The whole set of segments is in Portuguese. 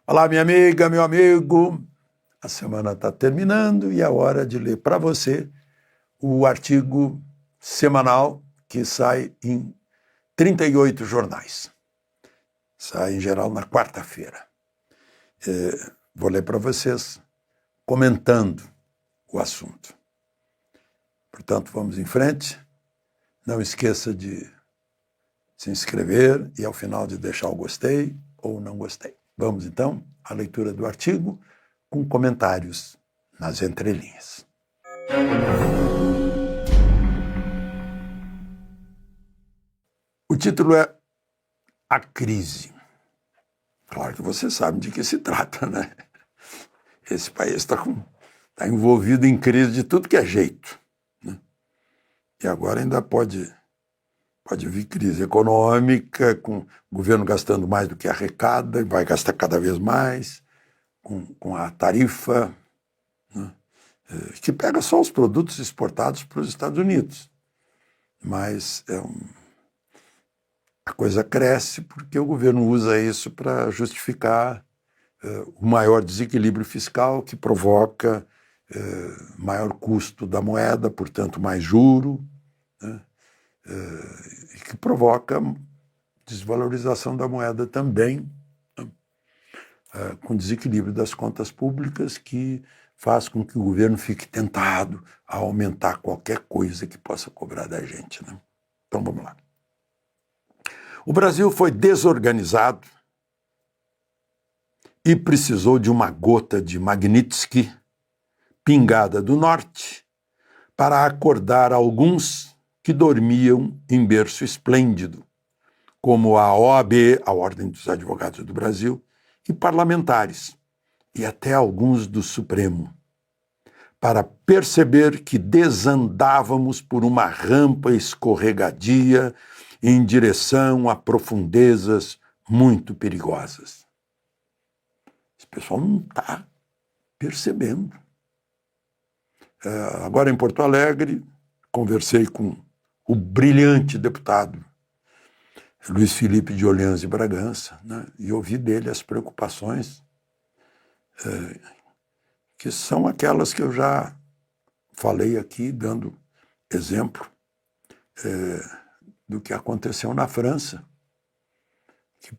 Olá, minha amiga, meu amigo. A semana está terminando e é hora de ler para você o artigo semanal que sai em 38 jornais. Sai, em geral, na quarta-feira. Vou ler para vocês comentando o assunto. Portanto, vamos em frente. Não esqueça de se inscrever e, ao final, de deixar o gostei ou não gostei. Vamos, então, à leitura do artigo com comentários nas entrelinhas. O título é A Crise. Claro que você sabe de que se trata, né? Esse país está envolvido em crise de tudo que é jeito, né? E agora ainda pode vir crise econômica, com o governo gastando mais do que arrecada, e vai gastar cada vez mais, com a tarifa, né? Que pega só os produtos exportados para os Estados Unidos. Mas a coisa cresce porque o governo usa isso para justificar o maior desequilíbrio fiscal, que provoca maior custo da moeda, portanto mais juro, né? E que provoca desvalorização da moeda também, né? Com desequilíbrio das contas públicas, que faz com que o governo fique tentado a aumentar qualquer coisa que possa cobrar da gente, né? Então vamos lá. O Brasil foi desorganizado e precisou de uma gota de Magnitsky, pingada do norte, para acordar alguns que dormiam em berço esplêndido, como a OAB, a Ordem dos Advogados do Brasil, e parlamentares, e até alguns do Supremo, para perceber que desandávamos por uma rampa escorregadia em direção a profundezas muito perigosas. Esse pessoal não está percebendo. Agora, em Porto Alegre, conversei com o brilhante deputado Luiz Felipe de Orleans e Bragança, né, e ouvi dele as preocupações que são aquelas que eu já falei aqui, dando exemplo do que aconteceu na França. Que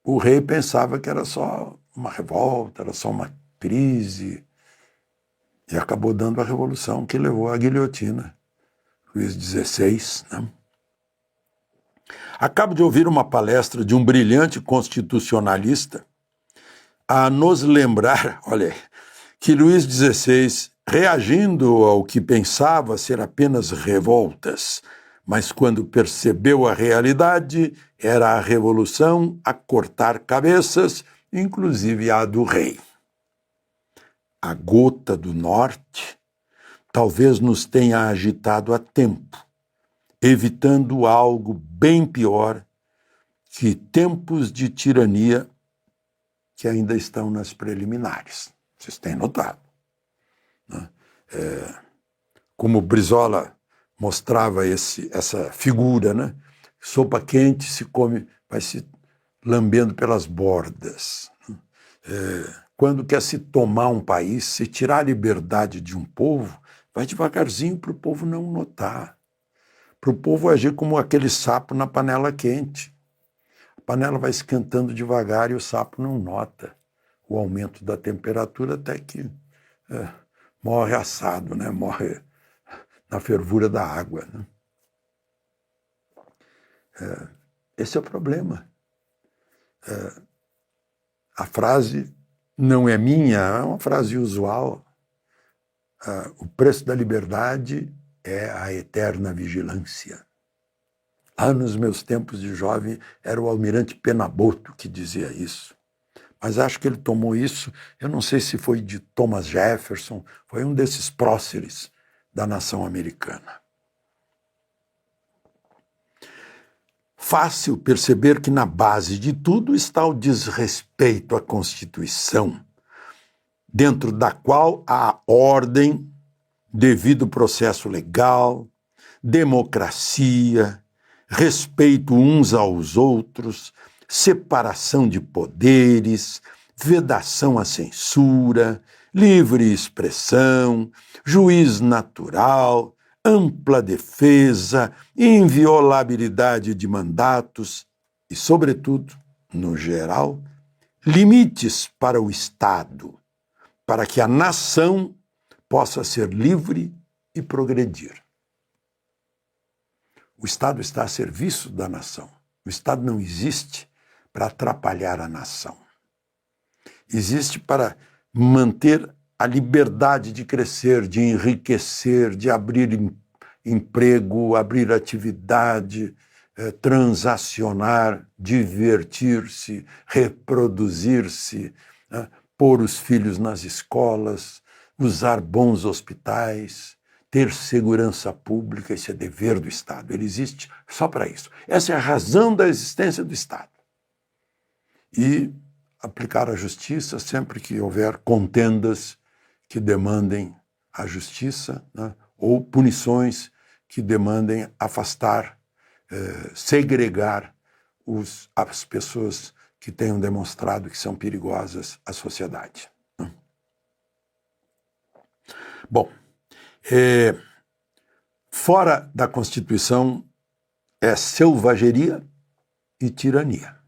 o rei pensava que era só uma revolta, era só uma crise, e acabou dando a revolução que levou à guilhotina. Luís XVI, né? Acabo de ouvir uma palestra de um brilhante constitucionalista a nos lembrar, olha, que Luís XVI, reagindo ao que pensava ser apenas revoltas, mas quando percebeu a realidade, era a revolução a cortar cabeças, inclusive a do rei. A gota do norte talvez nos tenha agitado a tempo, evitando algo bem pior que tempos de tirania que ainda estão nas preliminares. Vocês têm notado, né? Como Brizola mostrava essa figura, né? Sopa quente se come, vai se lambendo pelas bordas. Quando quer se tomar um país, se tirar a liberdade de um povo, vai devagarzinho para o povo não notar. Para o povo agir como aquele sapo na panela quente. A panela vai esquentando devagar e o sapo não nota o aumento da temperatura até que morre assado, né? Morre na fervura da água, né? Esse é o problema. A frase não é minha, é uma frase usual. O preço da liberdade é a eterna vigilância. Lá nos meus tempos de jovem, era o almirante Penaboto que dizia isso. Mas acho que ele tomou isso, eu não sei se foi de Thomas Jefferson, foi um desses próceres da nação americana. Fácil perceber que na base de tudo está o desrespeito à Constituição, dentro da qual há ordem, devido processo legal, democracia, respeito uns aos outros, separação de poderes, vedação à censura, livre expressão, juiz natural, ampla defesa, inviolabilidade de mandatos e, sobretudo, no geral, limites para o Estado, para que a nação possa ser livre e progredir. O Estado está a serviço da nação. O Estado não existe para atrapalhar a nação. Existe para manter a liberdade de crescer, de enriquecer, de abrir emprego, abrir atividade, transacionar, divertir-se, reproduzir-se, pôr os filhos nas escolas, usar bons hospitais, ter segurança pública. Isso é dever do Estado. Ele existe só para isso. Essa é a razão da existência do Estado. E aplicar a justiça sempre que houver contendas que demandem a justiça, né, ou punições que demandem afastar, segregar as pessoas que tenham demonstrado que são perigosas à sociedade. Né. Bom, fora da Constituição é selvageria e tirania.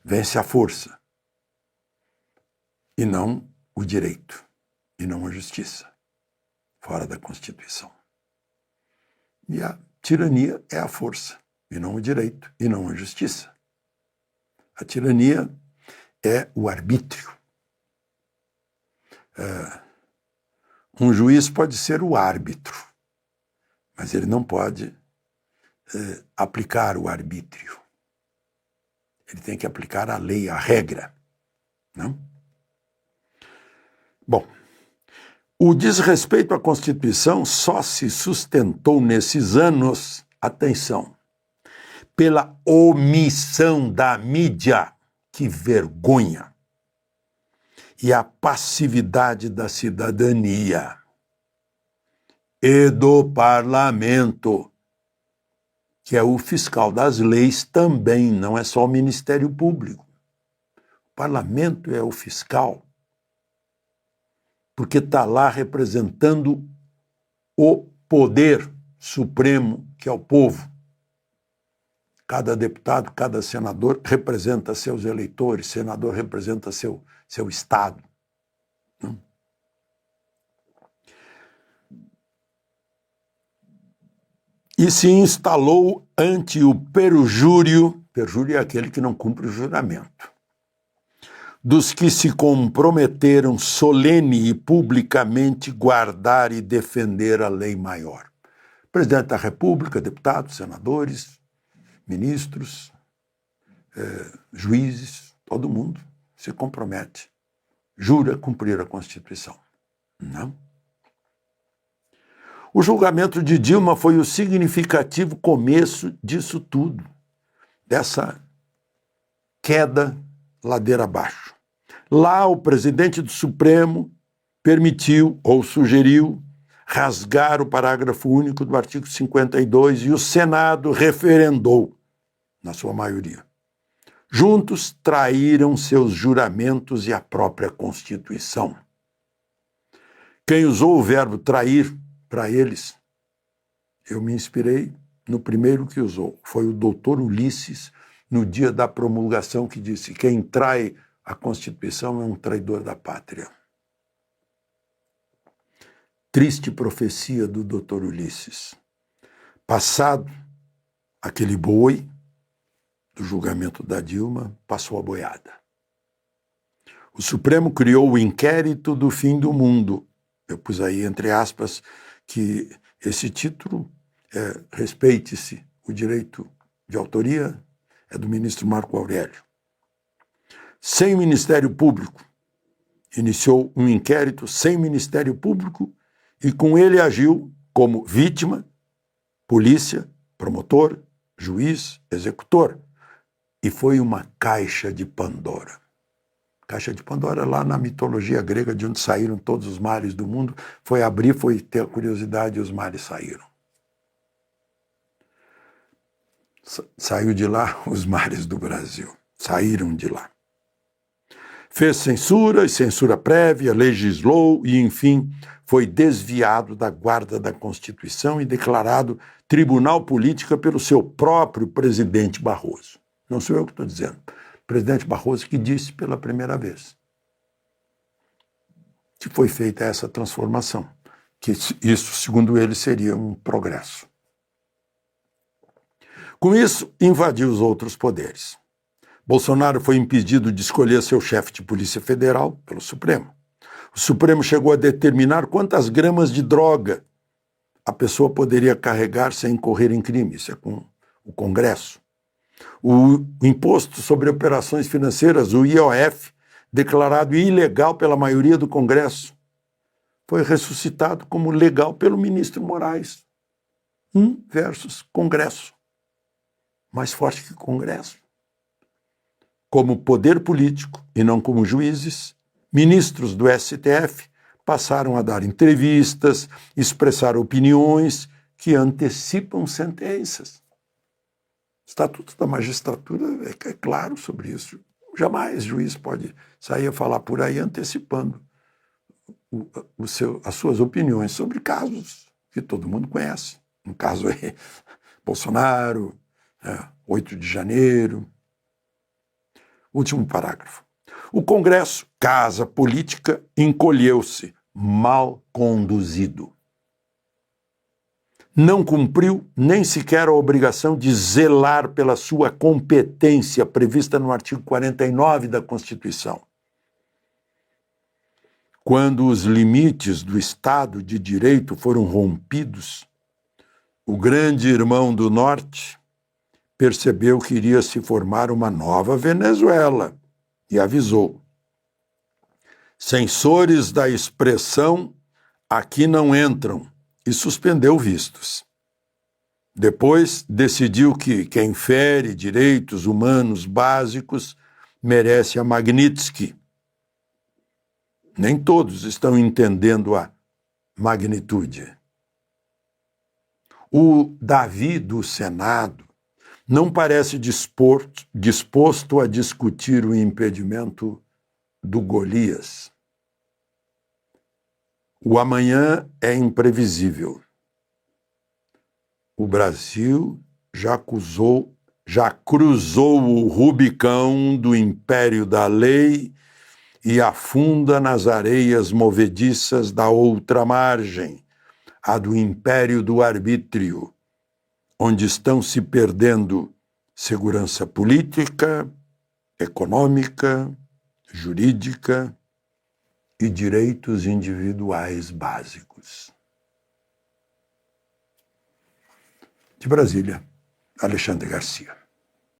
Vence a força, e não o direito, e não a justiça, fora da Constituição. E a tirania é a força, e não o direito, e não a justiça. A tirania é o arbítrio. Um juiz pode ser o árbitro, mas ele não pode aplicar o arbítrio. Ele tem que aplicar a lei, a regra. Não? Bom, o desrespeito à Constituição só se sustentou nesses anos, atenção, pela omissão da mídia, que vergonha, e a passividade da cidadania e do parlamento, que é o fiscal das leis também, não é só o Ministério Público. O parlamento é o fiscal, porque está lá representando o poder supremo, que é o povo. Cada deputado, cada senador representa seus eleitores, senador representa seu estado. E se instalou ante o perjúrio é aquele que não cumpre o juramento, dos que se comprometeram solene e publicamente guardar e defender a lei maior. Presidente da República, deputados, senadores, ministros, juízes, todo mundo se compromete, jura cumprir a Constituição. Não? O julgamento de Dilma foi o significativo começo disso tudo, dessa queda ladeira abaixo. Lá, o presidente do Supremo permitiu ou sugeriu rasgar o parágrafo único do artigo 52 e o Senado referendou, na sua maioria. Juntos traíram seus juramentos e a própria Constituição. Quem usou o verbo trair para eles, eu me inspirei no primeiro que usou, foi o doutor Ulisses, no dia da promulgação, que disse: quem trai a Constituição é um traidor da pátria. Triste profecia do doutor Ulisses. Passado aquele boi do julgamento da Dilma, passou a boiada. O Supremo criou o inquérito do fim do mundo. Eu pus aí, entre aspas, que esse título, respeite-se, o direito de autoria é do ministro Marco Aurélio. Sem Ministério Público, iniciou um inquérito sem Ministério Público e com ele agiu como vítima, polícia, promotor, juiz, executor. E foi uma caixa de Pandora. Caixa de Pandora, lá na mitologia grega, de onde saíram todos os males do mundo, foi abrir, foi ter a curiosidade e os males saíram. Saiu de lá os males do Brasil, saíram de lá. Fez censura e censura prévia, legislou e, enfim, foi desviado da guarda da Constituição e declarado tribunal política pelo seu próprio presidente Barroso. Não sou eu que estou dizendo. O presidente Barroso que disse pela primeira vez que foi feita essa transformação, que isso, segundo ele, seria um progresso. Com isso, invadiu os outros poderes. Bolsonaro foi impedido de escolher seu chefe de Polícia Federal pelo Supremo. O Supremo chegou a determinar quantas gramas de droga a pessoa poderia carregar sem incorrer em crime. Isso é com o Congresso. O Imposto sobre Operações Financeiras, o IOF, declarado ilegal pela maioria do Congresso, foi ressuscitado como legal pelo ministro Moraes. Versus Congresso. Mais forte que Congresso. Como poder político e não como juízes, ministros do STF passaram a dar entrevistas, expressar opiniões que antecipam sentenças. O Estatuto da Magistratura é claro sobre isso. Jamais juiz pode sair a falar por aí antecipando as suas opiniões sobre casos que todo mundo conhece. No caso aí, Bolsonaro, 8 de janeiro. Último parágrafo. O Congresso, casa política, encolheu-se, mal conduzido. Não cumpriu nem sequer a obrigação de zelar pela sua competência prevista no artigo 49 da Constituição. Quando os limites do Estado de Direito foram rompidos, o grande irmão do Norte percebeu que iria se formar uma nova Venezuela e avisou: censores da expressão aqui não entram, e suspendeu vistos. Depois decidiu que quem fere direitos humanos básicos merece a Magnitsky. Nem todos estão entendendo a magnitude. O Davi do Senado não parece disposto a discutir o impedimento do Golias. O amanhã é imprevisível. O Brasil já cruzou o Rubicão do império da lei e afunda nas areias movediças da outra margem, a do império do arbítrio, onde estão se perdendo segurança política, econômica, jurídica e direitos individuais básicos. De Brasília, Alexandre Garcia.